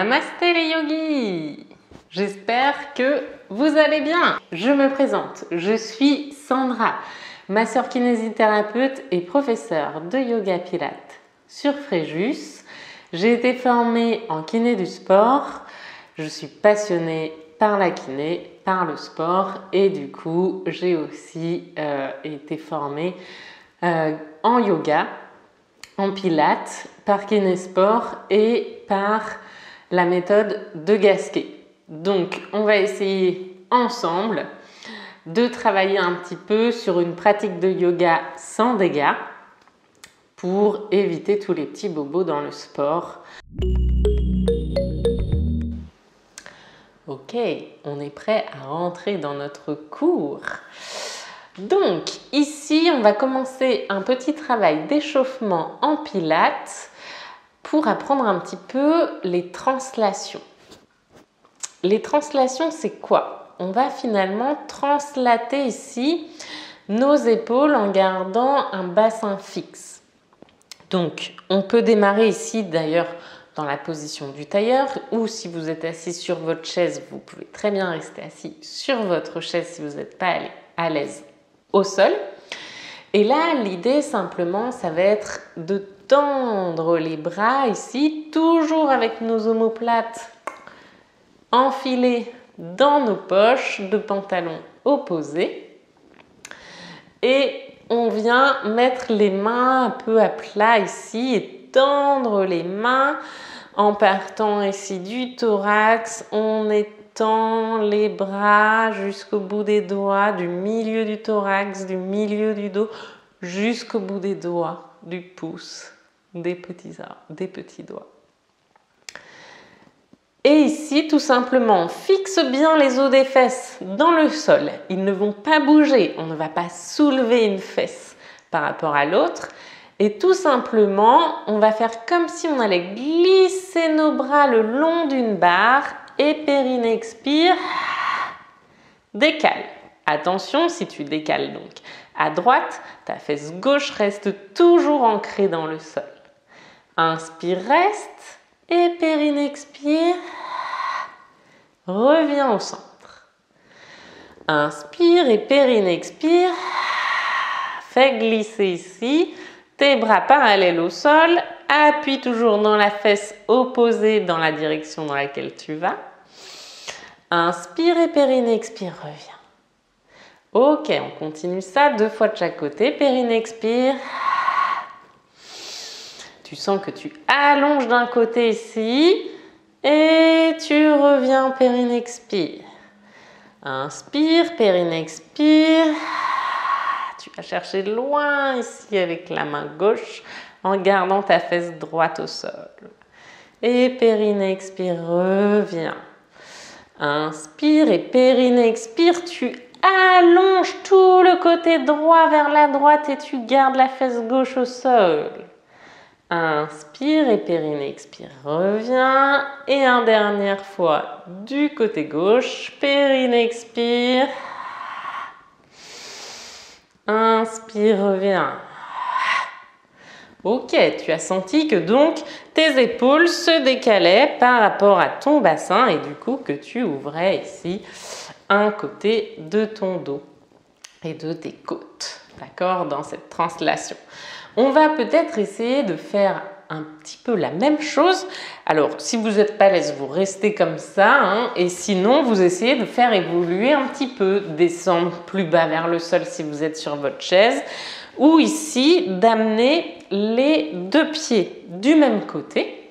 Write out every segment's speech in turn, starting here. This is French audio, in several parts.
Namasté les yogis! J'espère que vous allez bien. Je me présente, je suis Sandra, masseur kinésithérapeute et professeure de yoga pilates sur Fréjus. J'ai été formée en kiné du sport. Je suis passionnée par la kiné, par le sport et du coup j'ai aussi été formée en yoga, en pilates, par kinésport et par la méthode de Gasquet. Donc on va essayer ensemble de travailler un petit peu sur une pratique de yoga sans dégâts pour éviter tous les petits bobos dans le sport. Ok, on est prêt à rentrer dans notre cours. Donc ici, on va commencer un petit travail d'échauffement en pilates pour apprendre un petit peu les translations. Les translations, c'est quoi? On va finalement translater ici nos épaules en gardant un bassin fixe. Donc, on peut démarrer ici d'ailleurs dans la position du tailleur ou si vous êtes assis sur votre chaise, vous pouvez très bien rester assis sur votre chaise si vous n'êtes pas à l'aise au sol. Et là, l'idée simplement, ça va être de tendre les bras ici, toujours avec nos omoplates enfilées dans nos poches de pantalon opposées. Et on vient mettre les mains un peu à plat ici et tendre les mains en partant ici du thorax. On étend les bras jusqu'au bout des doigts, du milieu du thorax, du milieu du dos, jusqu'au bout des doigts, du pouce, des petits doigts. Et ici, tout simplement, on fixe bien les os des fesses dans le sol. Ils ne vont pas bouger. On ne va pas soulever une fesse par rapport à l'autre. Et tout simplement, on va faire comme si on allait glisser nos bras le long d'une barre. Et périnée expire. Décale. Attention, si tu décales donc à droite, ta fesse gauche reste toujours ancrée dans le sol. Inspire, reste. Et périnée expire. Reviens au centre. Inspire et périnée expire. Fais glisser ici. Tes bras parallèles au sol. Appuie toujours dans la fesse opposée dans la direction dans laquelle tu vas. Inspire et périnée expire. Reviens. Ok, on continue ça 2 fois de chaque côté. Périnée expire. Tu sens que tu allonges d'un côté ici et tu reviens, périnée expire. Inspire, périnée expire. Tu vas chercher loin ici avec la main gauche en gardant ta fesse droite au sol. Et périnée expire, reviens. Inspire et périnée expire, tu allonges tout le côté droit vers la droite et tu gardes la fesse gauche au sol. Inspire et périnée expire, reviens. Et une dernière fois du côté gauche, périnée expire. Inspire, reviens. Ok, tu as senti que donc tes épaules se décalaient par rapport à ton bassin et du coup que tu ouvrais ici un côté de ton dos et de tes côtes, d'accord, dans cette translation. On va peut-être essayer de faire un petit peu la même chose. Alors, si vous n'êtes pas à l'aise, vous restez comme ça, hein, et sinon, vous essayez de faire évoluer un petit peu, descendre plus bas vers le sol si vous êtes sur votre chaise, ou ici, d'amener les 2 pieds du même côté.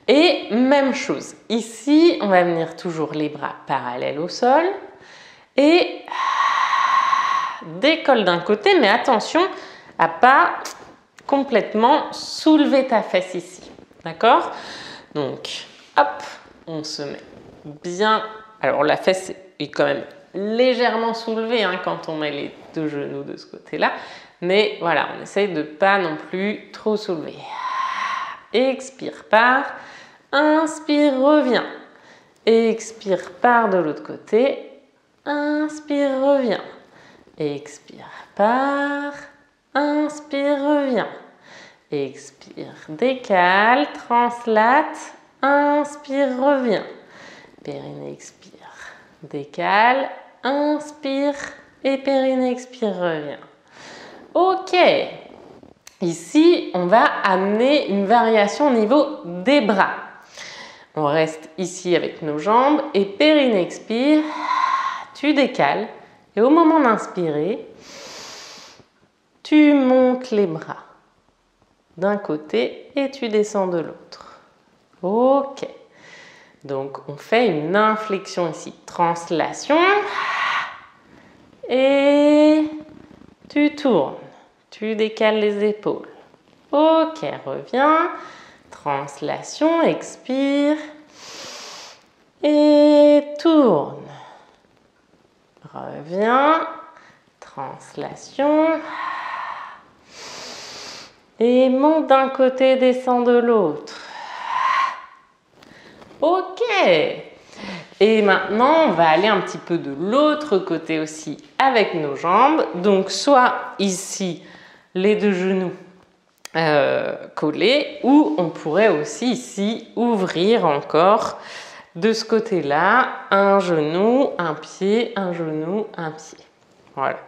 Et même chose, ici, on va venir toujours les bras parallèles au sol, et décolle d'un côté, mais attention à pas complètement soulever ta fesse ici, d'accord? Donc, hop, on se met bien. Alors, la fesse est quand même légèrement soulevée hein, quand on met les 2 genoux de ce côté-là, mais voilà, on essaye de pas non plus trop soulever. Expire, part. Inspire, reviens. Expire, part de l'autre côté. Inspire, reviens. Expire, part. Inspire, reviens. Expire, décale, translate inspire, reviens. Périnée, expire, décale, inspire et périnée, expire, reviens. Ok, ici on va amener une variation au niveau des bras. On reste ici avec nos jambes et périnée, expire, tu décales et au moment d'inspirer, tu montes les bras d'un côté et tu descends de l'autre. Ok. Donc, on fait une inflexion ici. Translation. Et tu tournes. Tu décales les épaules. Ok, reviens. Translation, expire. Et tourne. Reviens. Translation. Et monte d'un côté, descend de l'autre. Ok. Et maintenant, on va aller un petit peu de l'autre côté aussi avec nos jambes. Donc, soit ici, les deux genoux collés, ou on pourrait aussi ici ouvrir encore de ce côté-là, un genou, un pied, un genou, un pied. Voilà.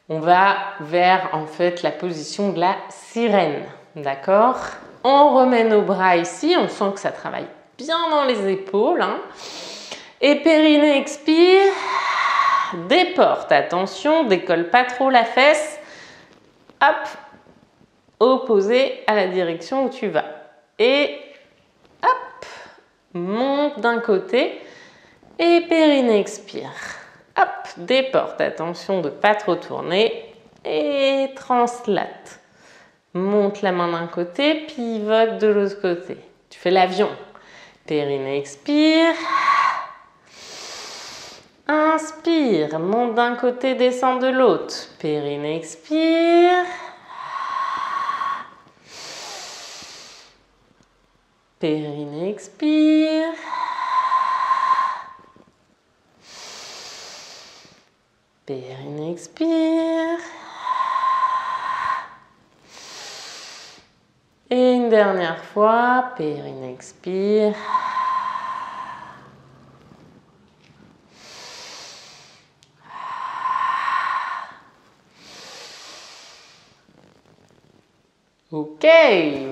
On va vers en fait la position de la sirène. D'accord? On remet nos bras ici, on sent que ça travaille bien dans les épaules. Hein. Et périnée, expire. Déporte, attention, décolle pas trop la fesse. Hop, opposé à la direction où tu vas. Et hop, monte d'un côté. Et périnée, expire. Hop, déporte, attention de ne pas trop tourner. Et translate. Monte la main d'un côté, pivote de l'autre côté. Tu fais l'avion. Périnée, expire. Inspire, monte d'un côté, descend de l'autre. Périnée, expire. Périnée, expire. Périnée, expire. Et une dernière fois, périnée, expire. Ok,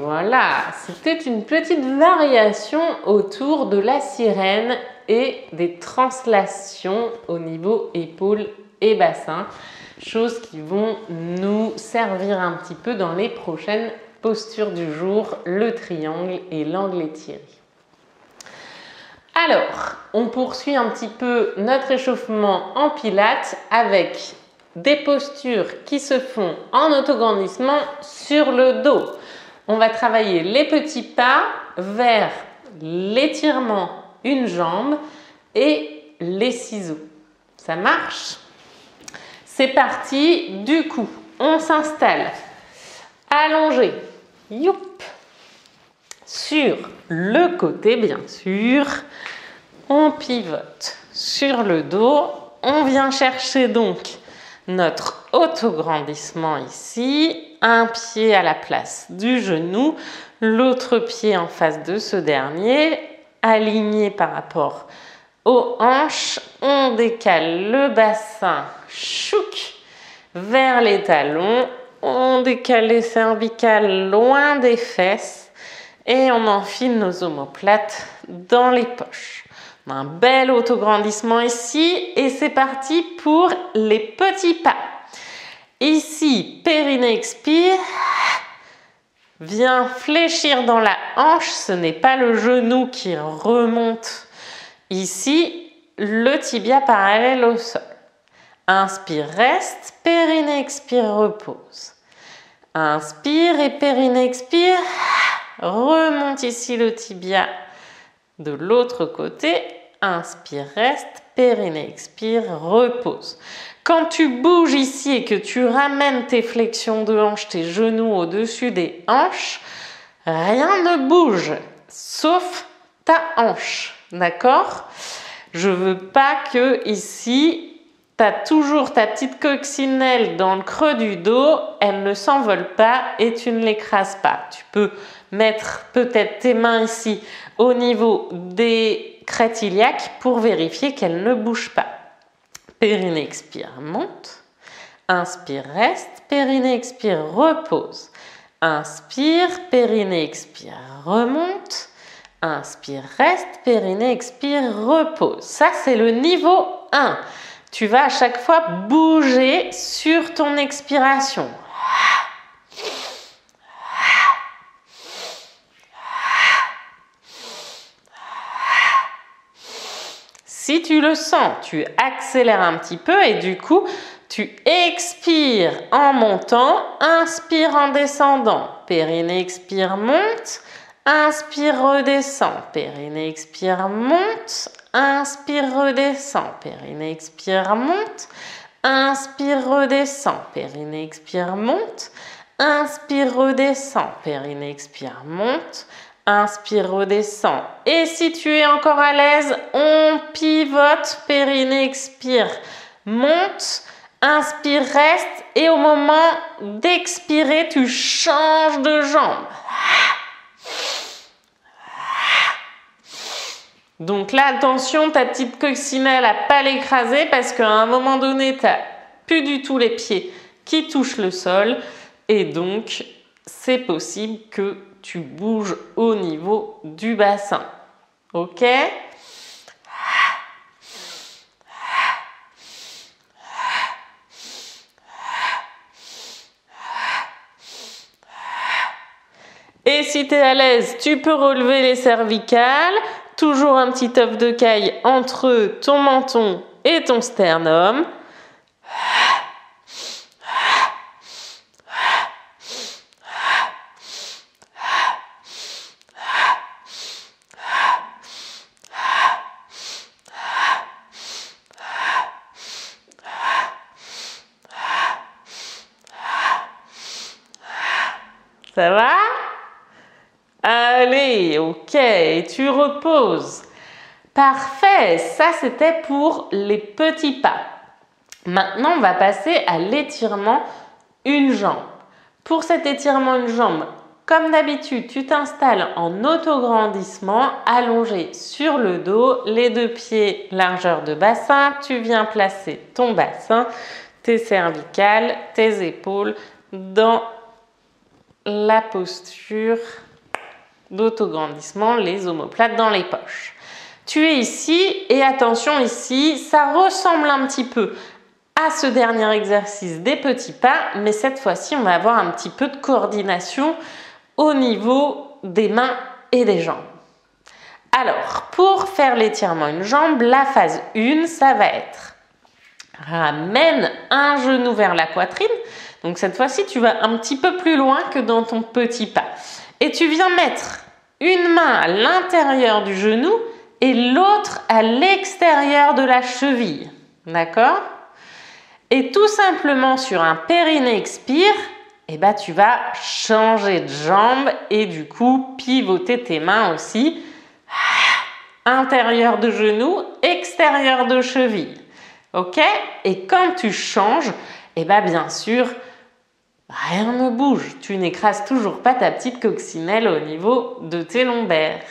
voilà, c'était une petite variation autour de la sirène et des translations au niveau épaules et bassin, choses qui vont nous servir un petit peu dans les prochaines postures du jour, le triangle et l'angle étiré. Alors, on poursuit un petit peu notre échauffement en pilates avec des postures qui se font en autograndissement sur le dos. On va travailler les petits pas vers l'étirement une jambe et les ciseaux. Ça marche? C'est parti. Du coup, on s'installe allongé, youp, sur le côté bien sûr. On pivote sur le dos. On vient chercher donc notre autograndissement ici, un pied à la place du genou, l'autre pied en face de ce dernier, aligné par rapport aux hanches. On décale le bassin, chouk, vers les talons. On décale les cervicales loin des fesses et on enfile nos omoplates dans les poches. Un bel autograndissement ici et c'est parti pour les petits pas. Ici, périnée, expire. Viens fléchir dans la hanche, ce n'est pas le genou qui remonte. Ici, le tibia parallèle au sol. Inspire, reste, périnée, expire, repose. Inspire et périnée, expire. Remonte ici le tibia de l'autre côté. Inspire, reste, périnée, expire, repose. Quand tu bouges ici et que tu ramènes tes flexions de hanches, tes genoux au-dessus des hanches, rien ne bouge, sauf ta hanche, d'accord? Je veux pas que ici, tu as toujours ta petite coccinelle dans le creux du dos, elle ne s'envole pas et tu ne l'écrases pas. Tu peux mettre peut-être tes mains ici au niveau des crêtes iliaques pour vérifier qu'elle ne bouge pas. Périnée, expire, monte. Inspire, reste. Périnée, expire, repose. Inspire, périnée, expire, remonte. Inspire, reste. Périnée, expire, repose. Ça, c'est le niveau 1. Tu vas à chaque fois bouger sur ton expiration. Si tu le sens, tu accélères un petit peu et du coup, tu expires en montant, inspire en descendant. Périnée, expire, monte. Inspire, redescend. Périnée, expire, monte. Inspire, redescend. Périnée, expire, monte. Inspire, redescend. Périnée, expire, monte. Inspire, redescend. Périnée, expire, monte. Inspire, redescend. Et si tu es encore à l'aise, on pivote. Périnée, expire, monte. Inspire, reste. Et au moment d'expirer, tu changes de jambe. Donc là, attention, ta petite coccinelle à ne pas l'écraser parce qu'à un moment donné, tu n'as plus du tout les pieds qui touchent le sol. Et donc, c'est possible que tu bouges au niveau du bassin. Ok ? Et si tu es à l'aise, tu peux relever les cervicales. Toujours un petit œuf de caille entre ton menton et ton sternum. Ça va ? Allez, ok, tu reposes. Parfait, ça c'était pour les petits pas. Maintenant, on va passer à l'étirement une jambe. Pour cet étirement une jambe, comme d'habitude, tu t'installes en autograndissement, allongé sur le dos, les deux pieds largeur de bassin. Tu viens placer ton bassin, tes cervicales, tes épaules dans la posture d'autograndissement, les omoplates dans les poches. Tu es ici et attention ici, ça ressemble un petit peu à ce dernier exercice des petits pas, mais cette fois-ci, on va avoir un petit peu de coordination au niveau des mains et des jambes. Alors, pour faire l'étirement une jambe, la phase 1, ça va être ramène un genou vers la poitrine. Donc cette fois-ci, tu vas un petit peu plus loin que dans ton petit pas. Et tu viens mettre une main à l'intérieur du genou et l'autre à l'extérieur de la cheville. D'accord ? Et tout simplement sur un périnée expire, eh ben, tu vas changer de jambe et du coup pivoter tes mains aussi. Intérieur de genou, extérieur de cheville. Ok ? Et quand tu changes, eh ben, bien sûr, rien ne bouge. Tu n'écrases toujours pas ta petite coccinelle au niveau de tes lombaires.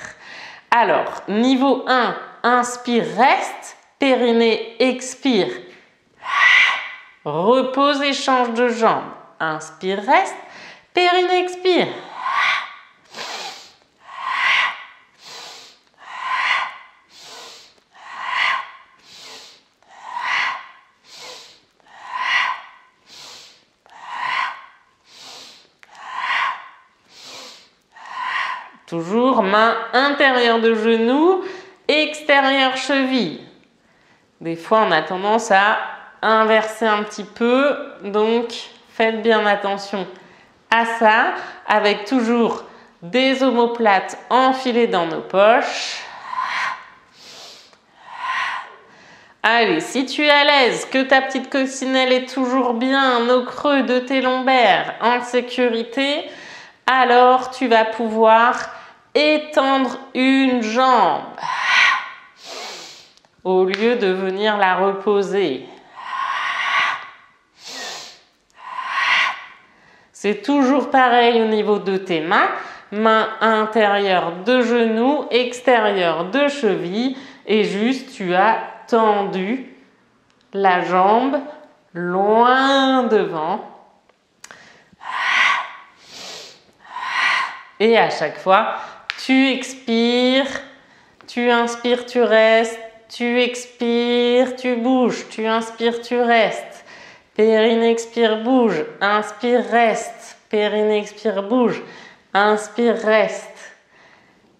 Alors, niveau 1, inspire, reste. Périnée, expire. Repose et change de jambe. Inspire, reste. Périnée, expire. Toujours main intérieure de genou, extérieure cheville. Des fois, on a tendance à inverser un petit peu, donc faites bien attention à ça, avec toujours des omoplates enfilées dans nos poches. Allez, si tu es à l'aise, que ta petite coccinelle est toujours bien au creux de tes lombaires, en sécurité, alors tu vas pouvoir étendre une jambe au lieu de venir la reposer. C'est toujours pareil au niveau de tes mains. Main intérieure de genou, extérieure de cheville. Et juste, tu as tendu la jambe loin devant. Et à chaque fois, tu expires, tu inspires, tu restes, tu expires, tu bouges, tu inspires, tu restes. Périnée, expire, bouge, inspire, reste. Périnée, expire, bouge, inspire, reste.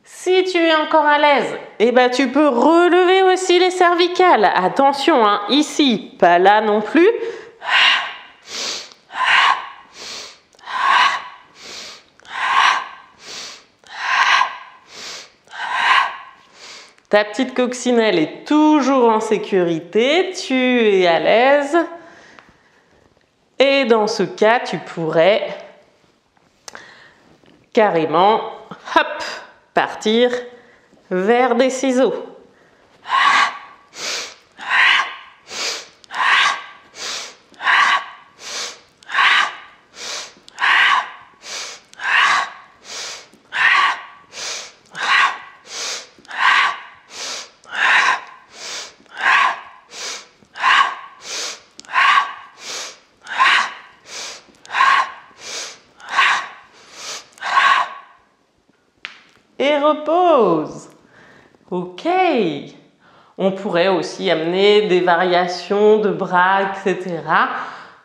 Si tu es encore à l'aise, eh ben, tu peux relever aussi les cervicales. Attention, hein, ici, pas là non plus. Ta petite coccinelle est toujours en sécurité, tu es à l'aise. Et dans ce cas, tu pourrais carrément, hop, partir vers des ciseaux. Et repose. Ok. On pourrait aussi amener des variations de bras, etc.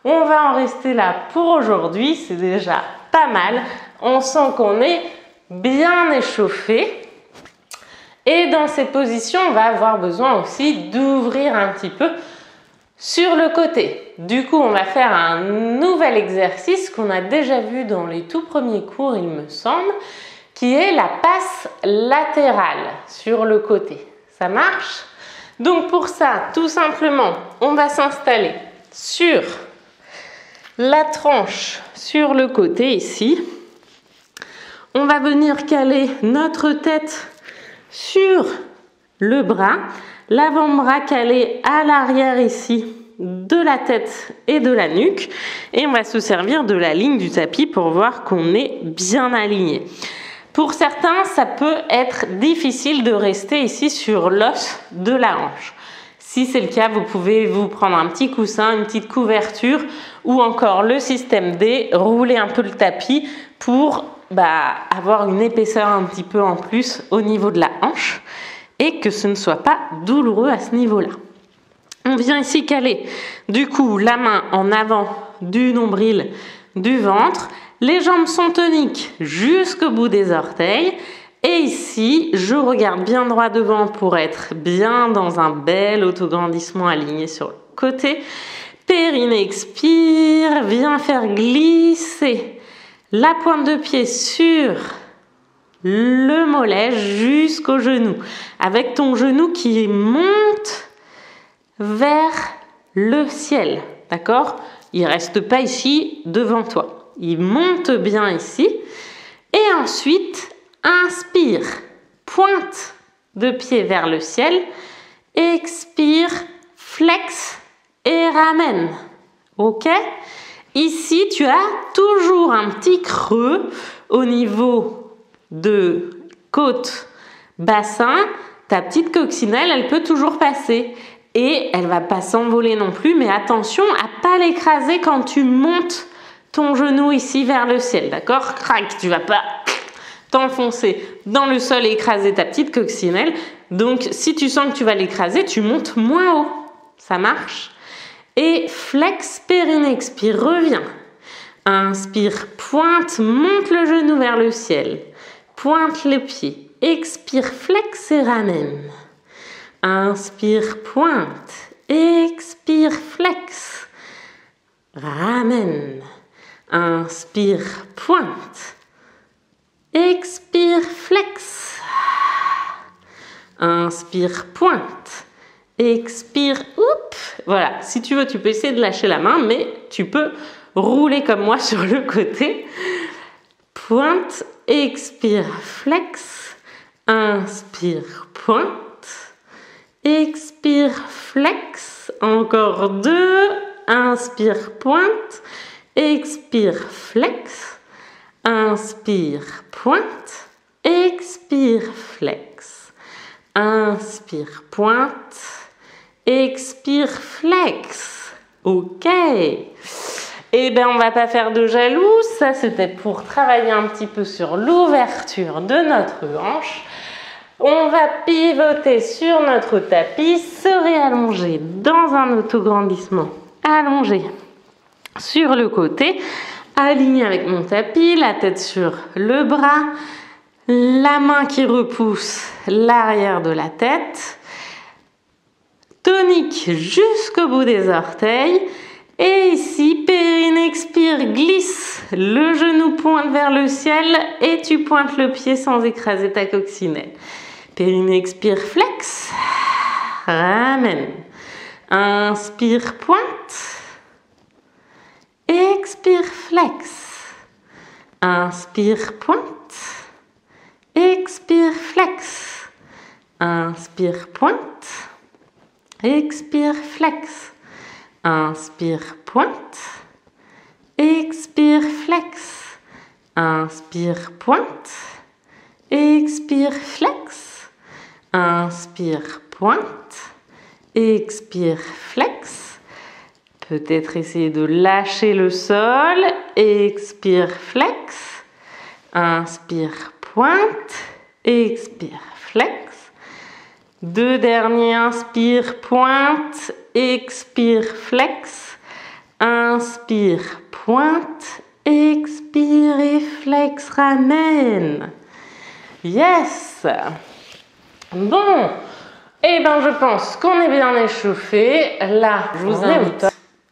On va en rester là pour aujourd'hui. C'est déjà pas mal. On sent qu'on est bien échauffé. Et dans cette position, on va avoir besoin aussi d'ouvrir un petit peu sur le côté. Du coup, on va faire un nouvel exercice qu'on a déjà vu dans les tout premiers cours, il me semble, qui est la passe latérale sur le côté. Ça marche? Donc pour ça, tout simplement, on va s'installer sur la tranche sur le côté ici. On va venir caler notre tête sur le bras, l'avant-bras calé à l'arrière ici de la tête et de la nuque. Et on va se servir de la ligne du tapis pour voir qu'on est bien aligné. Pour certains, ça peut être difficile de rester ici sur l'os de la hanche. Si c'est le cas, vous pouvez vous prendre un petit coussin, une petite couverture ou encore le système D, rouler un peu le tapis pour avoir une épaisseur un petit peu en plus au niveau de la hanche et que ce ne soit pas douloureux à ce niveau-là. On vient ici caler du coup la main en avant du nombril, du ventre. Les jambes sont toniques jusqu'au bout des orteils. Et ici, je regarde bien droit devant pour être bien dans un bel autograndissement aligné sur le côté. Périnée expire, viens faire glisser la pointe de pied sur le mollet jusqu'au genou. Avec ton genou qui monte vers le ciel. D'accord ? Il ne reste pas ici devant toi. Il monte bien ici. Et ensuite, inspire, pointe de pied vers le ciel. Expire, flex et ramène. Ok? Ici, tu as toujours un petit creux au niveau de côte, bassin. Ta petite coccinelle, elle peut toujours passer. Et elle ne va pas s'envoler non plus. Mais attention à ne pas l'écraser quand tu montes ton genou ici vers le ciel, d'accord? Crac, tu vas pas t'enfoncer dans le sol et écraser ta petite coccinelle. Donc, si tu sens que tu vas l'écraser, tu montes moins haut. Ça marche? Et flex, périnée, expire, reviens. Inspire, pointe, monte le genou vers le ciel. Pointe les pieds. Expire, flex et ramène. Inspire, pointe. Expire, flex. Ramène. Inspire, pointe. Expire, flex. Inspire, pointe. Expire, oups. Voilà, si tu veux, tu peux essayer de lâcher la main, mais tu peux rouler comme moi sur le côté. Pointe, expire, flex. Inspire, pointe. Expire, flex. Encore 2. Inspire, pointe. expire, flex, inspire, pointe, expire, flex, inspire, pointe, expire, flex. Ok. Eh bien, on va pas faire de jaloux, ça c'était pour travailler un petit peu sur l'ouverture de notre hanche. On va pivoter sur notre tapis, se réallonger dans un autograndissement, allongé sur le côté, aligné avec mon tapis, la tête sur le bras, la main qui repousse l'arrière de la tête, tonique jusqu'au bout des orteils. Et ici, périnée expire, glisse, le genou pointe vers le ciel et tu pointes le pied sans écraser ta coccinelle. Périnée expire, flex, ramène, inspire, pointe, expire, flex, inspire, pointe, expire, flex, inspire, pointe, expire, flex. Inspire, pointe, expire, flex, inspire, pointe, expire, flex, inspire, pointe, expire, flex. Peut-être essayer de lâcher le sol, expire, flex, inspire, pointe, expire, flex. Deux derniers, inspire, pointe, expire, flex, inspire, pointe, expire et flex, ramène. Yes! Bon, et ben je pense qu'on est bien échauffé. Là, je vous invite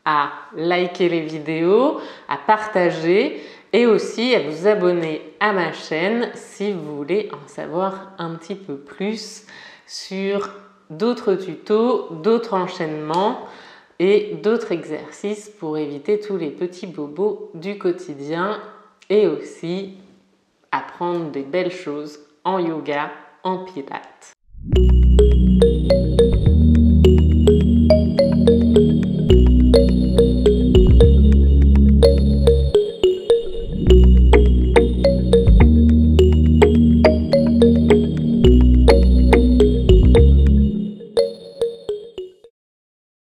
à liker les vidéos, à partager et aussi à vous abonner à ma chaîne si vous voulez en savoir un petit peu plus sur d'autres tutos, d'autres enchaînements et d'autres exercices pour éviter tous les petits bobos du quotidien et aussi apprendre des belles choses en yoga, en pilates.